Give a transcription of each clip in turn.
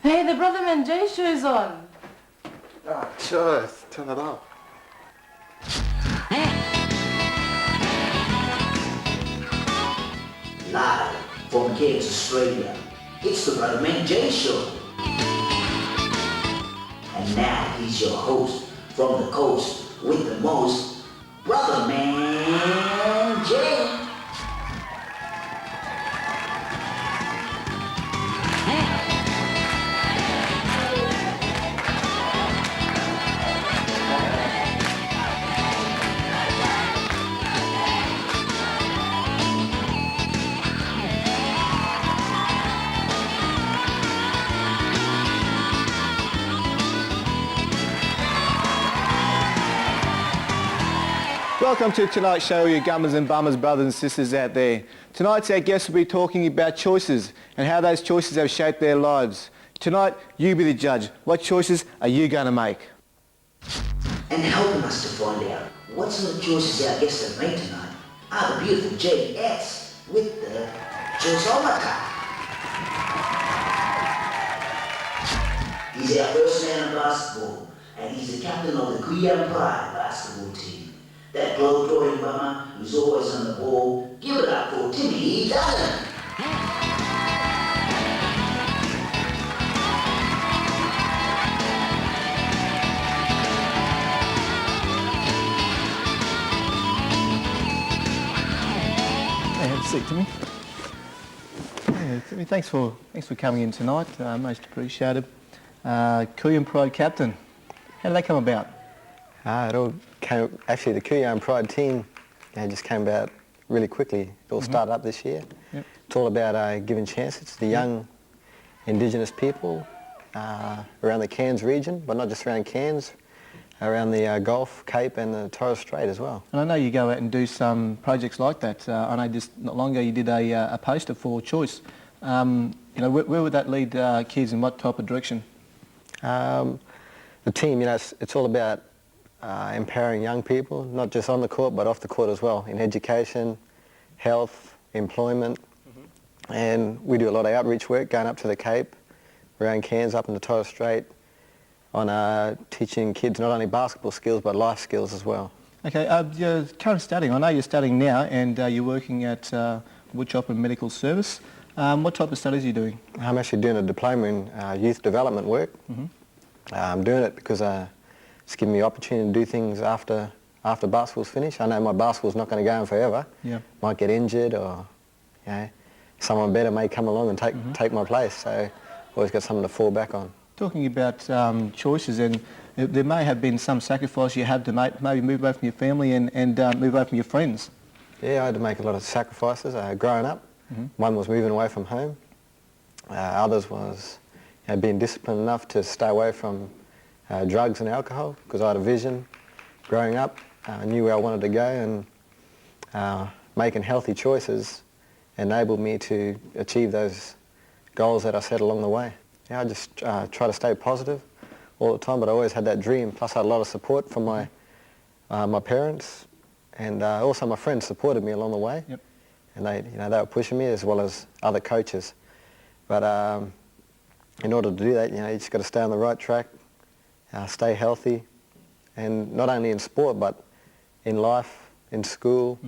Hey, the Bruthaman J show's on. Ah, sure, turn it up. Live from Cairns, Australia, it's the Bruthaman J show. And now he's your host from the coast with the most, Bruthaman J. Welcome to tonight's show, you gummers and bummers, brothers and sisters out there. Tonight's our guests will be talking about choices and how those choices have shaped their lives. Tonight, you be the judge. What choices are you going to make? And helping us to find out what sort of choices our guests have made tonight are the beautiful JS with the Choiceometer. He's our first man in basketball, and he's the captain of the Korean Pride basketball team. That globe-trotting bummer who's always on the ball. Give it up for Timmy Duggan. Hey, have a seat, Timmy. Yeah, Timmy, thanks for coming in tonight. Most appreciated. Korean Pride captain. How did that come about? It all came, actually the Korean Pride team just came about really quickly. It all started up this year. Yep. It's all about giving chances to the young Indigenous people around the Cairns region, but not just around Cairns, around the Gulf, Cape and the Torres Strait as well. And I know you go out and do some projects like that. I know just not long ago you did a poster for Choice. Where would that lead kids, in what type of direction? The team, it's all about empowering young people, not just on the court but off the court as well, in education, health, employment. And we do a lot of outreach work going up to the Cape, around Cairns, up in the Torres Strait, on teaching kids not only basketball skills but life skills as well. Okay, your current studying, I know you're studying now and you're working at Woodchopper Medical Service. What type of studies are you doing? I'm actually doing a diploma in youth development work. I'm doing it because it's giving me the opportunity to do things after basketball's finished. I know my basketball's not going to go on forever. Yeah. Might get injured, or someone better may come along and take my place. So always got something to fall back on. Talking about choices, and there may have been some sacrifice you had to make, maybe move away from your family and move away from your friends. Yeah, I had to make a lot of sacrifices growing up. One was moving away from home. Others was being disciplined enough to stay away from drugs and alcohol, because I had a vision growing up. I knew where I wanted to go, and making healthy choices enabled me to achieve those goals that I set along the way. I just try to stay positive all the time, but I always had that dream. Plus I had a lot of support from my parents, and also my friends supported me along the way. Yep. And they were pushing me, as well as other coaches. But in order to do that, you just got to stay on the right track, stay healthy, and not only in sport but in life, in school,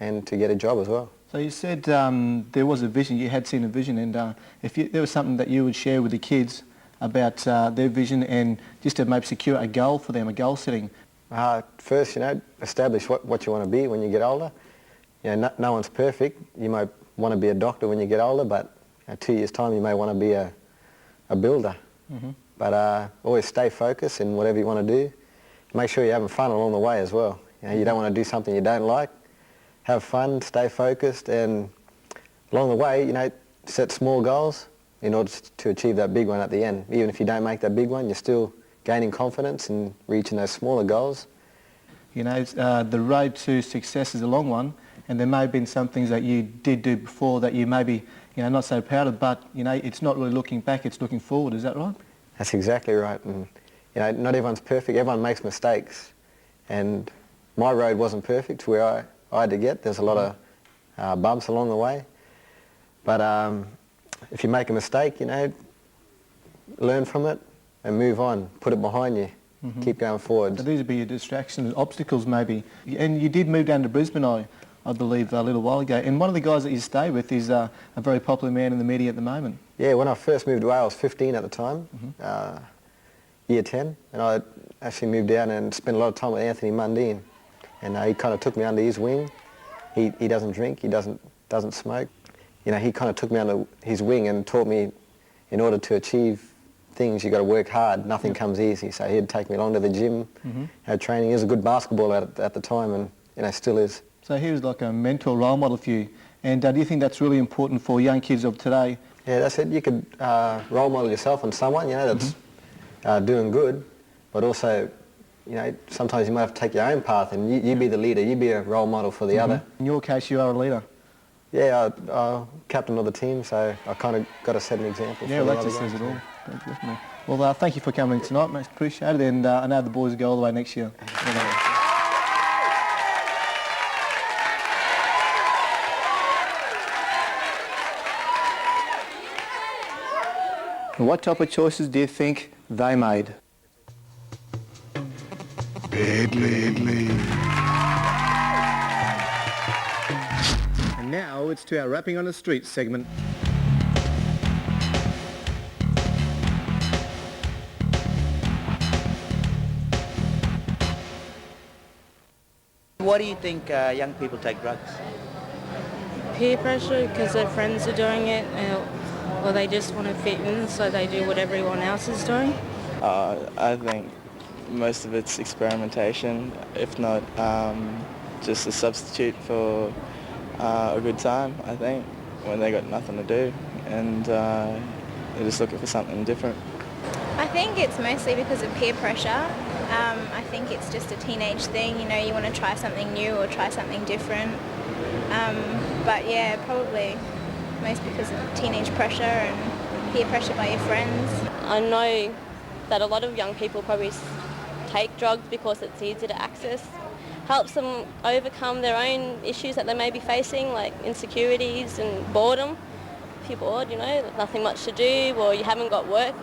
and to get a job as well. So you said there was a vision, you had seen a vision, and if there was something that you would share with the kids about their vision and just to maybe secure a goal for them, a goal setting. First, establish what you want to be when you get older. No one's perfect. You might want to be a doctor when you get older, but 2 years' time you may want to be a builder. But always stay focused in whatever you want to do. Make sure you're having fun along the way as well. You don't want to do something you don't like. Have fun, stay focused, and along the way, set small goals in order to achieve that big one at the end. Even if you don't make that big one, you're still gaining confidence in reaching those smaller goals. The road to success is a long one, and there may have been some things that you did do before that you maybe, not so proud of, but, it's not really looking back, it's looking forward. Is that right? That's exactly right. And, not everyone's perfect. Everyone makes mistakes. And my road wasn't perfect to where I had to get. There's a lot of bumps along the way. But if you make a mistake, learn from it and move on, put it behind you, keep going forward. So these would be your distractions, obstacles maybe. And you did move down to Brisbane, I believe, a little while ago. And one of the guys that you stay with is a very popular man in the media at the moment. Yeah, when I first moved away, I was 15 at the time, year 10, and I actually moved down and spent a lot of time with Anthony Mundine. And he kind of took me under his wing. He doesn't drink, he doesn't smoke. You know, he kind of took me under his wing and taught me in order to achieve things, you got to work hard. Nothing comes easy. So he'd take me along to the gym, had training. He was a good basketballer at the time, and you know, still is. So he was like a mentor, role model for you. And do you think that's really important for young kids of today? Yeah, that's it. You could role model yourself on someone, you know, that's doing good, but also, you know, sometimes you might have to take your own path, and you be the leader. You be a role model for the other. In your case, you are a leader. Yeah, I'm captain of the team, so I kind of got to set an example. Yeah, for well, the that just other says guys. it all. Definitely. Well, thank you for coming tonight, mate. Appreciate it. And I know the boys will go all the way next year. What type of choices do you think they made? Badly. And now it's to our Rapping on the Street segment. Why do you think young people take drugs? Peer pressure, because their friends are doing it, or they just want to fit in, so they do what everyone else is doing. I think most of it's experimentation, if not just a substitute for a good time, I think, when they got nothing to do, and they're just looking for something different. I think it's mostly because of peer pressure. I think it's just a teenage thing, you know, you want to try something new or try something different. But yeah, probably most because of teenage pressure and peer pressure by your friends. I know that a lot of young people probably take drugs because it's easy to access. Helps them overcome their own issues that they may be facing, like insecurities and boredom. If you're bored, you know, nothing much to do, or you haven't got work.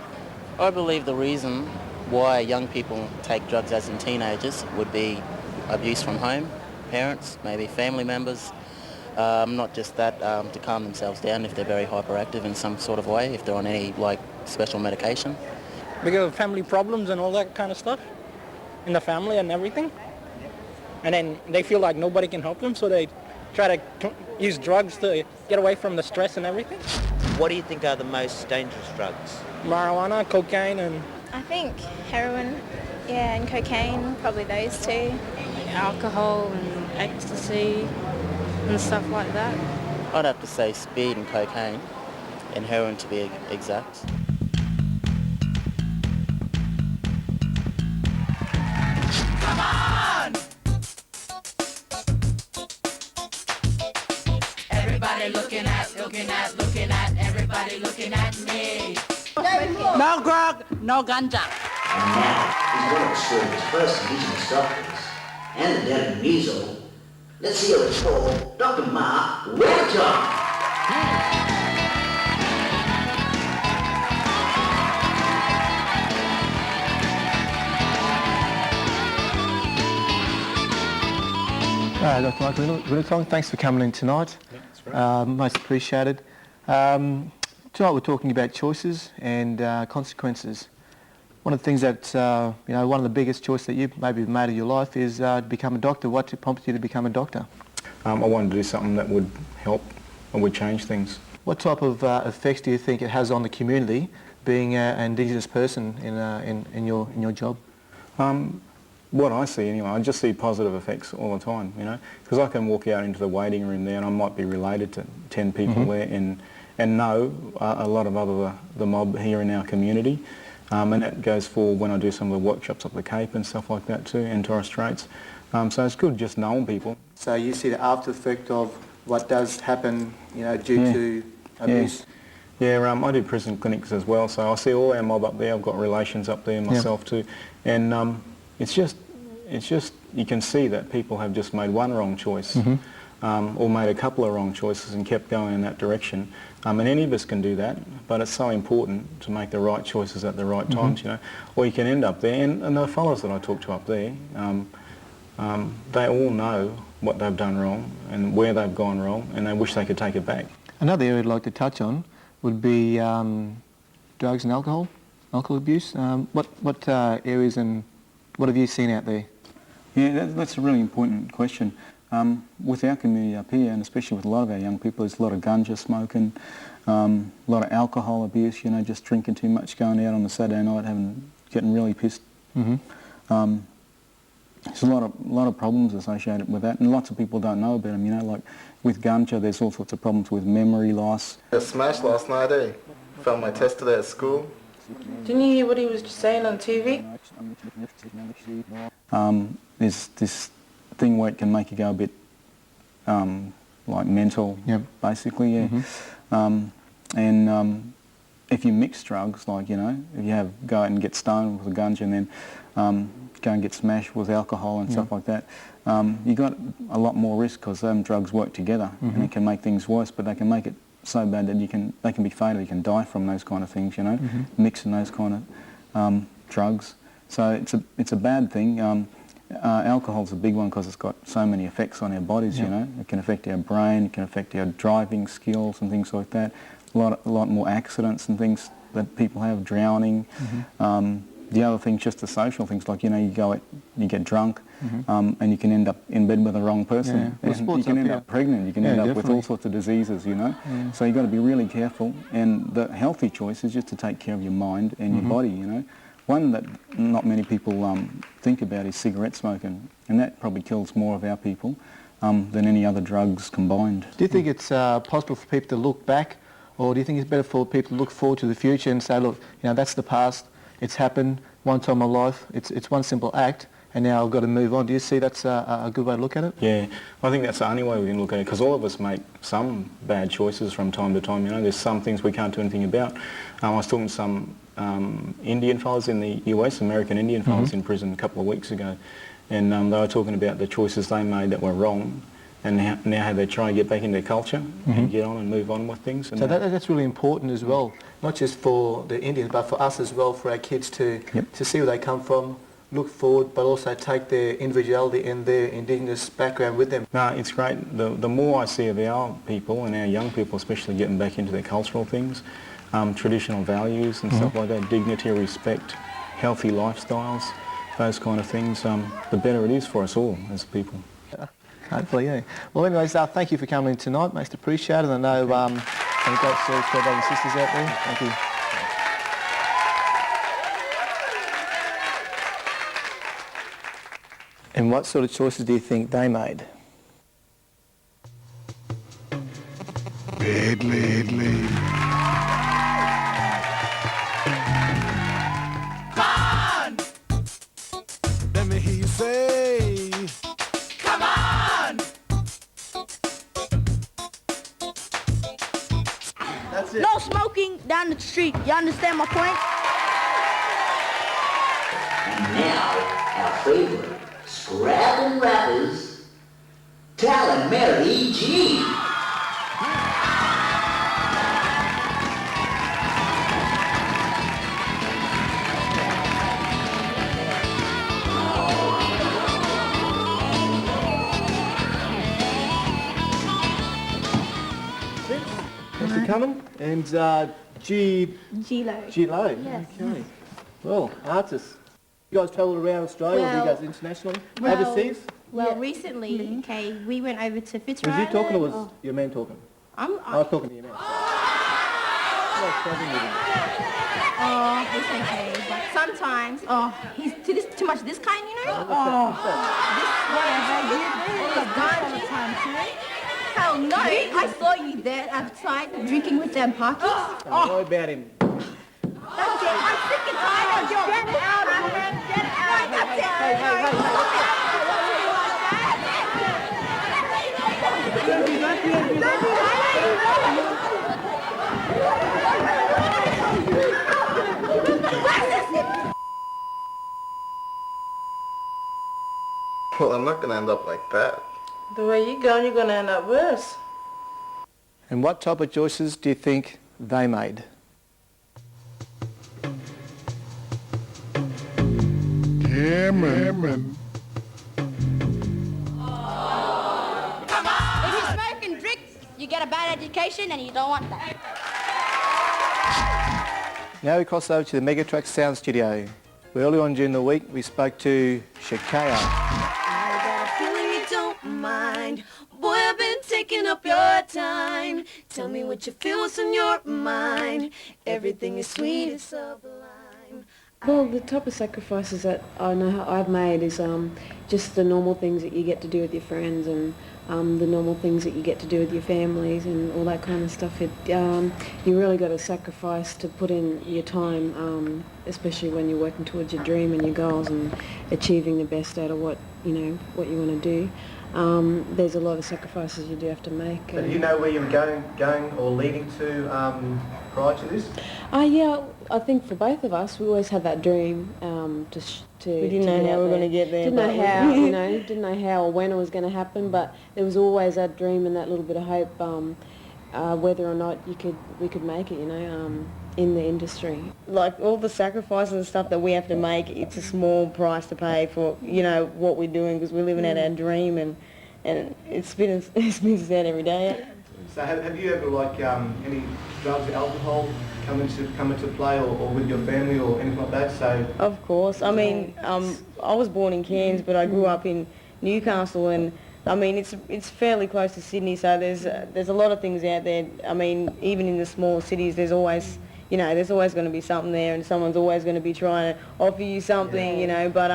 I believe the reason why young people take drugs as in teenagers would be abuse from home, parents, maybe family members. Not just that, to calm themselves down if they're very hyperactive in some sort of way, if they're on any like special medication. Because of family problems and all that kind of stuff in the family and everything. And then they feel like nobody can help them, so they try to use drugs to get away from the stress and everything. What do you think are the most dangerous drugs? Marijuana, cocaine, and... I think heroin, yeah, and cocaine, probably those two. Alcohol and ecstasy and stuff like that. I'd have to say speed and cocaine, and heroin to be exact. Come on! Everybody looking at, everybody looking at me. No grog, no ganja. And now, he's one of Australia's first Indigenous doctors, and the devil measle. Let's hear it for Dr. Mark Wenitong. Dr. Michael Wenitong, thanks for coming in tonight. Yeah, that's right. Most appreciated. Tonight we're talking about choices and consequences. One of the things that, one of the biggest choices that you've maybe made of your life is to become a doctor. What prompted you to become a doctor? I wanted to do something that would help and would change things. What type of effects do you think it has on the community, being an Indigenous person in your job? What I see anyway, I just see positive effects all the time, you know, because I can walk out into the waiting room there and I might be related to 10 people there and know a lot of the mob here in our community. And that goes for when I do some of the workshops up the Cape and stuff like that too, and Torres Straits. So it's good just knowing people. So you see the after effect of what does happen, due to abuse? Yeah, I do prison clinics as well, so I see all our mob up there. I've got relations up there myself too. And it's just, you can see that people have just made one wrong choice. or made a couple of wrong choices and kept going in that direction. And any of us can do that, but it's so important to make the right choices at the right times, you know. Or you can end up there, and the fellows that I talk to up there, they all know what they've done wrong and where they've gone wrong, and they wish they could take it back. Another area I'd like to touch on would be drugs and alcohol abuse. What areas and what have you seen out there? Yeah, that's a really important question. With our community up here, and especially with a lot of our young people, there's a lot of ganja smoking, a lot of alcohol abuse, you know, just drinking too much, going out on a Saturday night, getting really pissed. There's a lot of problems associated with that, and lots of people don't know about them, you know, like with ganja there's all sorts of problems with memory loss. I smashed last night, eh? Failed my test today at school. Didn't you hear what he was saying on TV? There's this thing where it can make you go a bit like mental, basically, and if you mix drugs, like, you know, if you go out and get stoned with a ganja and then go and get smashed with alcohol and stuff like that, you got a lot more risk because drugs work together and it can make things worse, but they can make it so bad that they can be fatal. You can die from those kind of things, you know, mixing those kind of drugs. So it's a bad thing. Alcohol's a big one because it's got so many effects on our bodies, you know. It can affect our brain, it can affect our driving skills and things like that. A lot more accidents and things that people have, drowning. The other things, just the social things, like, you know, you go out, you get drunk, and you can end up in bed with the wrong person. Well, And you can end up pregnant, you can end up with all sorts of diseases, you know. So you've got to be really careful, and the healthy choice is just to take care of your mind and your body, you know. One that not many people think about is cigarette smoking, and that probably kills more of our people than any other drugs combined. Do you think it's possible for people to look back, or do you think it's better for people to look forward to the future and say, look, you know, that's the past, it's happened one time in my life, it's one simple act, and now I've got to move on? Do you see that's a good way to look at it? Yeah, I think that's the only way we can look at it, because all of us make some bad choices from time to time, you know. There's some things we can't do anything about. I was talking to some Indian fellows in the US, American Indian fellows in prison a couple of weeks ago, and they were talking about the choices they made that were wrong, and now how they try and get back into their culture and get on and move on with things. And so that's really important as well, not just for the Indians, but for us as well, for our kids to see where they come from, look forward, but also take their individuality and their Indigenous background with them. No, it's great. The more I see of our people, and our young people especially, getting back into their cultural things, traditional values and stuff like that, dignity, respect, healthy lifestyles, those kind of things, the better it is for us all as people. Hopefully, yeah. Well, anyways, thank you for coming tonight, most appreciated. I know some great stories for our brothers and sisters out there. Thank you. And what sort of choices do you think they made? Badly. Let me hear you say, come on! That's it. No smoking down the street. You understand my point? And now, our favorite scrapping rappers, Tal and Mary G. Thanks for coming. And G-Lo. Yes. Okay. Well, artists. You guys travelled around Australia, or you guys internationally? Overseas? Well, recently, okay, we went over to Fitzroy. Was you talking or was your man talking? I was talking to your man. Oh, it's okay. But sometimes, he's too much this kind, you know? This whatever. Hell no! I saw you there outside drinking with them parkies. Don't worry about him. That's it. I'm sick and tired of you. Get out of here. Get out. That's it. Well, I'm not going to end up like that. The way you're going to end up worse. And what type of choices do you think they made? If you smoke and drink, you get a bad education and you don't want that. Now we cross over to the Megatrack Sound Studio. Early on during the week we spoke to Shakaya. I got a feeling you don't mind. Boy, I've been taking up your time. Tell me what you feel, what's on your mind. Everything is sweet and sublime. Well, the type of sacrifices that I know I've made is just the normal things that you get to do with your friends and the normal things that you get to do with your families and all that kind of stuff. You really got to sacrifice to put in your time, especially when you're working towards your dream and your goals and achieving the best out of what you want to do. There's a lot of sacrifices you do have to make. But do you know where you were going or leading to prior to this? Yeah, I think for both of us, we always had that dream to we didn't know how we were going to get there. Didn't know how, didn't know how or when it was going to happen, but there was always that dream and that little bit of hope, whether or not we could make it, in the industry. Like all the sacrifices and stuff that we have to make, it's a small price to pay for, what we're doing because we're living out our dream and it's been sad every day. So have you ever any drugs or alcohol come into play or with your family or anything like that? So of course. I mean, I was born in Cairns, but I grew up in Newcastle, and I mean it's fairly close to Sydney. So there's a lot of things out there. I mean, even in the small cities, there's always going to be something there, and someone's always going to be trying to offer you something, But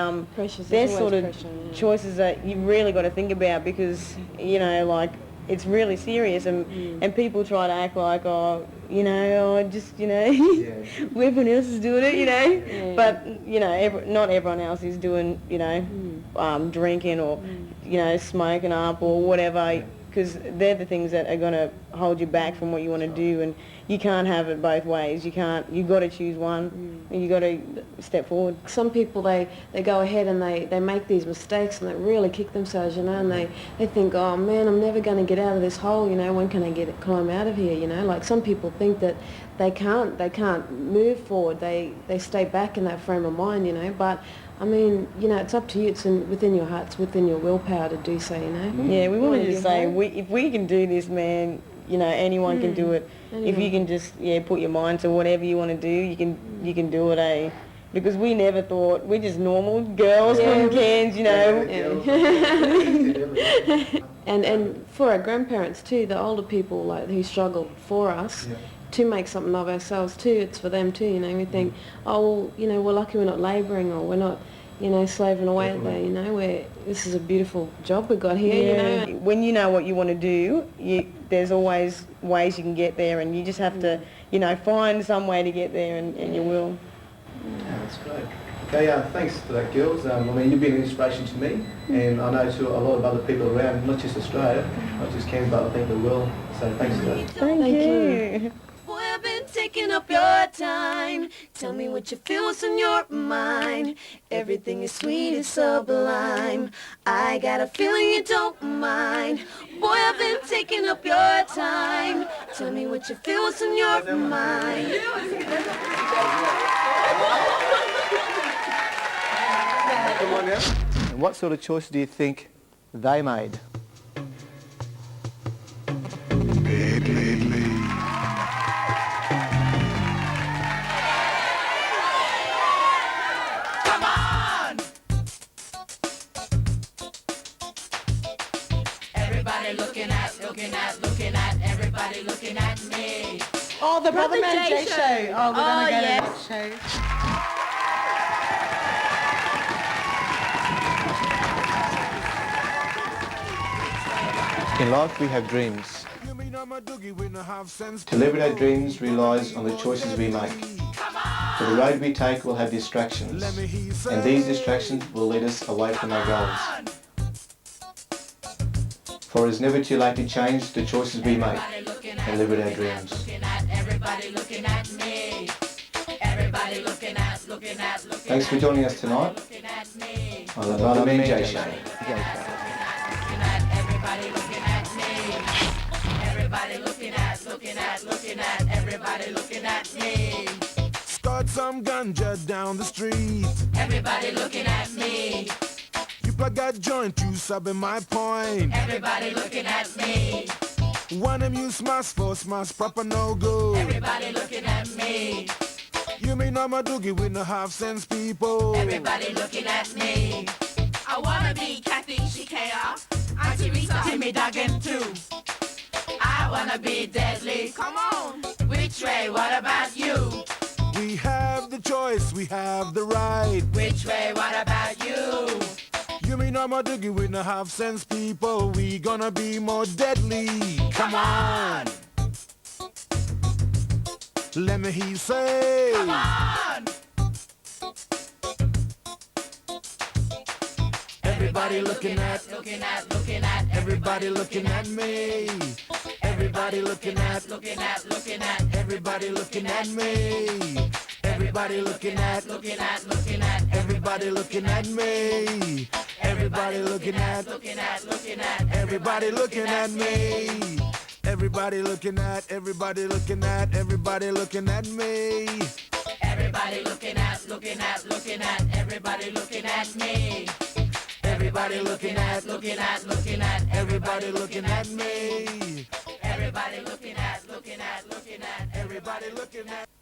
there's sort of choices that you really got to think about because it's really serious, and people try to act like, everyone else is doing it, But not everyone else is doing, drinking or smoking up or whatever, because they're the things that are going to hold you back from what you want to do, and you can't have it both ways. You got to choose one, and you got to step forward. Some people, they go ahead and they make these mistakes and they really kick themselves, and they think, oh man, I'm never going to get out of this hole, when can I climb out of here, Like some people think that they can't move forward. They stay back in that frame of mind, but I mean, it's up to you. It's within your heart, it's within your willpower to do so, Yeah, we want to just say, if we can do this, man, anyone can do it. Anyone. If you can just put your mind to whatever you want to do, you can do it, Because we never thought, we're just normal girls from Cairns, And for our grandparents too, the older people who struggled for us. To make something of ourselves too, it's for them too, We think, we're lucky we're not labouring or we're not, slaving away out there, this is a beautiful job we've got here, When you know what you want to do, there's always ways you can get there, and you just have to, find some way to get there, and you will. Yeah, that's great. Okay, thanks for that, girls. You've been an inspiration to me, and I know to a lot of other people around, not just Australia, not just Cairns, but I think the world. So thanks for that. Thank you. Boy, I've been taking up your time. Tell me what you feel, what's on your mind. Everything is sweet and sublime. I got a feeling you don't mind. Boy, I've been taking up your time. Tell me what you feel, what's on your mind. Come on now. And what sort of choices do you think they made? Everybody looking at me. Oh, the Bruthaman J show. Oh, we're going to go to that show. In life we have dreams. To live our dreams relies on the choices we make. For the road we take will have distractions, and these distractions will lead us away from our goals. For it is never too late to change the choices we make and live with our dreams. Thanks for joining us tonight on the Bruthaman J show. Everybody looking at, everybody looking at me. Start some ganja down the street. Everybody looking at me. You plug that joint, you subbing my point. Everybody looking at me. One of you smash for smash proper no go. Everybody looking at me. You mean I'm a doogie with no half sense people. Everybody looking at me. I wanna be Kathy, Shakaya, Auntie Rita, Timmy Duggan too. I wanna be deadly. Come on. Which way? What about you? We have the choice, we have the right. Which way? What about you? You mean I'm a doogie with no half sense people. We gonna be more deadly. Come on. Let me hear you say. Come on. Everybody looking at, everybody looking at me. Everybody looking at, everybody looking at me. Everybody looking at, everybody looking at me. Everybody looking at, everybody looking at me. Everybody looking at, everybody looking at, everybody looking at me. Everybody looking at, everybody looking at me. Everybody looking at, everybody looking at me. Everybody looking at, Everybody looking at.